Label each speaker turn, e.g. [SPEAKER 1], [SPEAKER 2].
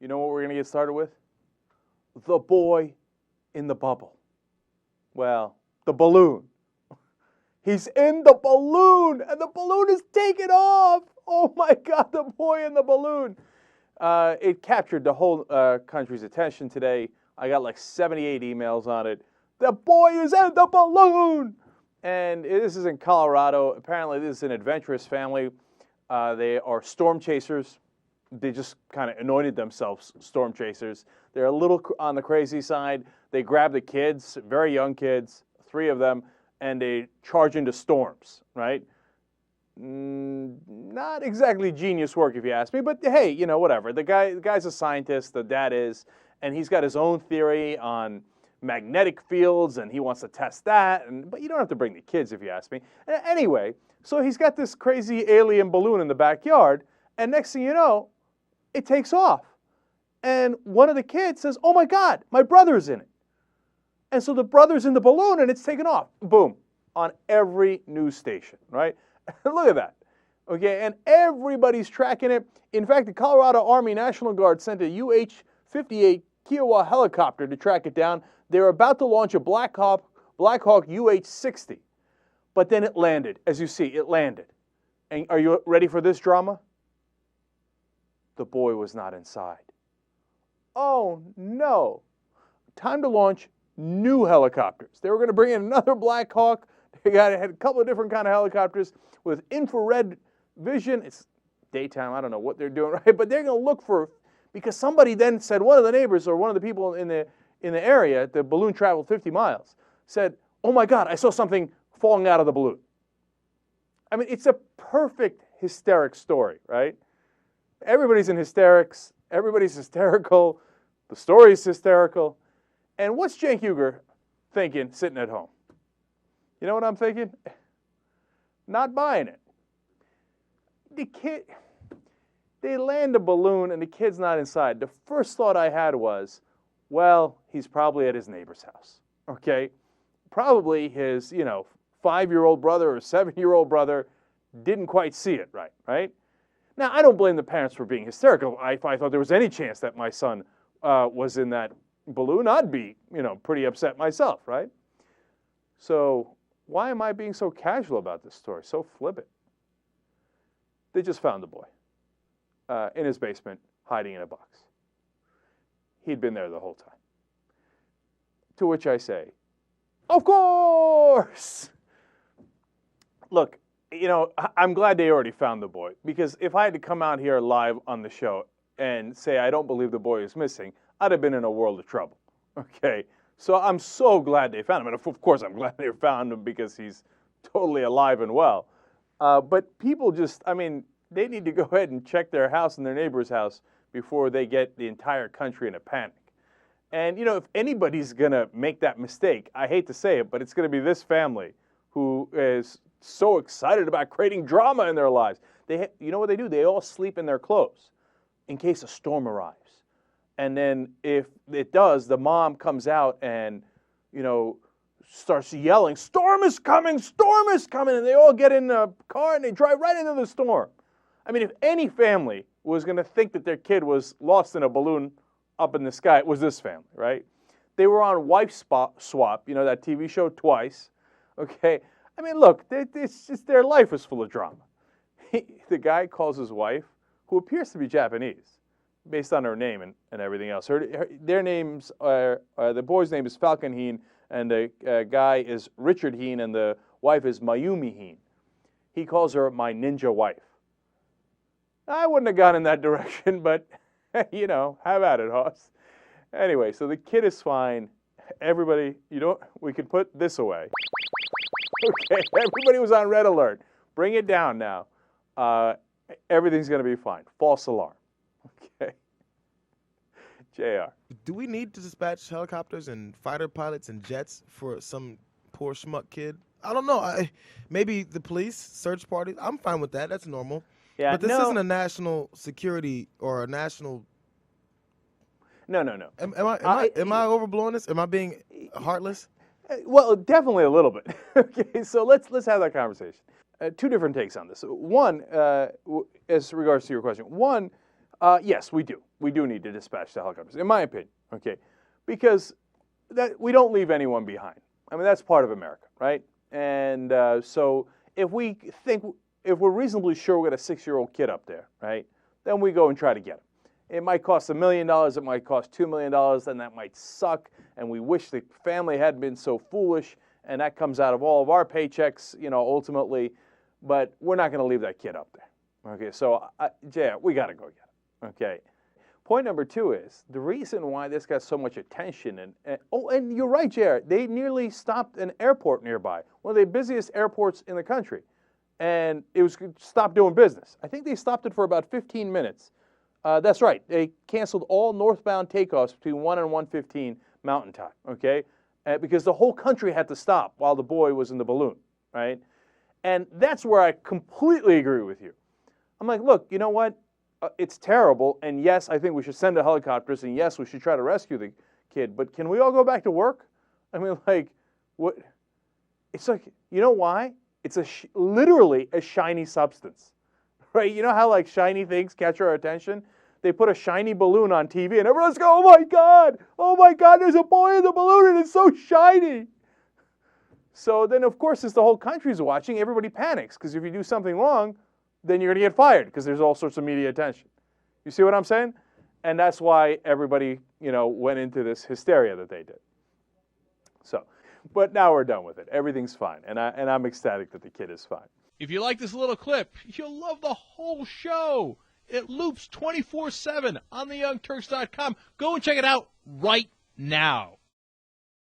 [SPEAKER 1] You know what we're going to get started with? The boy in the bubble. Well, the balloon. He's in the balloon, and the balloon is taking off. Oh my God, the boy in the balloon. It captured the whole country's attention today. I got like 78 emails on it. The boy is in the balloon. And this is in Colorado. Apparently, this is an adventurous family. They are storm chasers. They just kind of anointed themselves storm chasers. They're a little on the crazy side. They grab the kids, very young kids, 3 of them, and they charge into storms, right? Not exactly genius work, if you ask me, but hey, you know, whatever. The guy's a scientist, the dad is, and he's got his own theory on magnetic fields, and he wants to test that, but you don't have to bring the kids, if you ask me. Anyway, so he's got this crazy alien balloon in the backyard, and next thing you know, it takes off. And one of the kids says, "Oh my God, my brother's in it." And so the brother's in the balloon, and it's taken off. Boom. On every news station, right? Look at that. Okay, and everybody's tracking it. In fact, the Colorado Army National Guard sent a UH-58 Kiowa helicopter to track it down. They're about to launch a Black Hawk UH-60. But then it landed. As you see, it landed. And are you ready for this drama? The boy was not inside. Oh, no. Time to launch new helicopters. They were going to bring in another Black Hawk. They had a couple of different kind of helicopters with infrared vision. It's daytime. I don't know what they're doing, right? But they're going to look for, because somebody then said, one of the neighbors or one of the people in the area, the balloon traveled 50 miles, said, "Oh my God, I saw something falling out of the balloon." I mean, it's a perfect hysteric story, right? Everybody's in hysterics. Everybody's hysterical. The story's hysterical. And what's Cenk Uygur thinking sitting at home? You know what I'm thinking? Not buying it. They land a balloon and the kid's not inside. The first thought I had was, well, he's probably at his neighbor's house, okay? Probably his, 5-year-old brother or 7-year-old brother didn't quite see it right? Now, I don't blame the parents for being hysterical. If I thought there was any chance that my son was in that balloon, I'd be, pretty upset myself, right? So why am I being so casual about this story, so flippant? They just found the boy in his basement, hiding in a box. He'd been there the whole time. To which I say, of course! Look, I'm glad they already found the boy, because if I had to come out here live on the show and say I don't believe the boy is missing, I'd have been in a world of trouble, okay? So I'm so glad they found him, and of course I'm glad they found him because he's totally alive and well. But people they need to go ahead and check their house and their neighbor's house before they get the entire country in a panic. And, if anybody's going to make that mistake, I hate to say it, but it's going to be this family who is so excited about creating drama in their lives. You know what they do? They all sleep in their clothes in case a storm arrives. And then if it does, the mom comes out and, starts yelling, "Storm is coming, storm is coming," and they all get in a car and they drive right into the storm. I mean, if any family was going to think that their kid was lost in a balloon up in the sky, it was this family, right? They were on Wife Swap, that TV show, twice, okay? I mean, look, it's just their life is full of drama. The guy calls his wife, who appears to be Japanese, based on her name and everything else. Their names are, the boy's name is Falcon Heen, and the guy is Richard Heen, and the wife is Mayumi Heen. He calls her my ninja wife. I wouldn't have gone in that direction, but, have at it, Hoss. Anyway, so the kid is fine. Everybody, we could put this away. Okay, everybody was on red alert. Bring it down now. Everything's going to be fine. False alarm. Okay. JR.
[SPEAKER 2] Do we need to dispatch helicopters and fighter pilots and jets for some poor schmuck kid? I don't know. Maybe the police, search parties. I'm fine with that. That's normal.
[SPEAKER 1] Yeah,
[SPEAKER 2] but this isn't a national security or a national.
[SPEAKER 1] No.
[SPEAKER 2] Am I overblowing this? Am I being heartless?
[SPEAKER 1] Well, definitely a little bit. Okay, so let's have that conversation. 2 different takes on this. One, as regards to your question. One, yes, we do. we do need to dispatch the helicopters, in my opinion, okay? Because that we don't leave anyone behind. I mean, that's part of America, right? And so if we're reasonably sure we got a 6-year-old kid up there, right, then we go and try to get him. It might cost $1 million, it might cost $2 million, and that might suck, and we wish the family hadn't been so foolish, and that comes out of all of our paychecks, ultimately, but we're not going to leave that kid up there. Okay, so, we got to go get him, okay? Point number 2 is, the reason why this got so much attention, and you're right, JR, they nearly stopped an airport nearby, one of the busiest airports in the country, and it was stopped doing business. I think they stopped it for about 15 minutes. That's right. They canceled all northbound takeoffs between 1 and 1:15 Mountain Time, okay? Because the whole country had to stop while the boy was in the balloon, right? And that's where I completely agree with you. I'm like, look, you know what? It's terrible, and yes, I think we should send the helicopters, and yes, we should try to rescue the kid, but can we all go back to work? I mean, like, what? It's like, you know why? It's literally a shiny substance, right? You know how, like, shiny things catch our attention? They put a shiny balloon on TV, and everyone's going, oh my God, there's a boy in the balloon, and it's so shiny. So then, of course, as the whole country's watching, everybody panics, because if you do something wrong, then you're going to get fired, because there's all sorts of media attention. You see what I'm saying? And that's why everybody, went into this hysteria that they did. So, but now we're done with it. Everything's fine, and I'm ecstatic that the kid is fine.
[SPEAKER 3] If you like this little clip, you'll love the whole show. It loops 24/7 on theyoungturks.com. Go and check it out right now.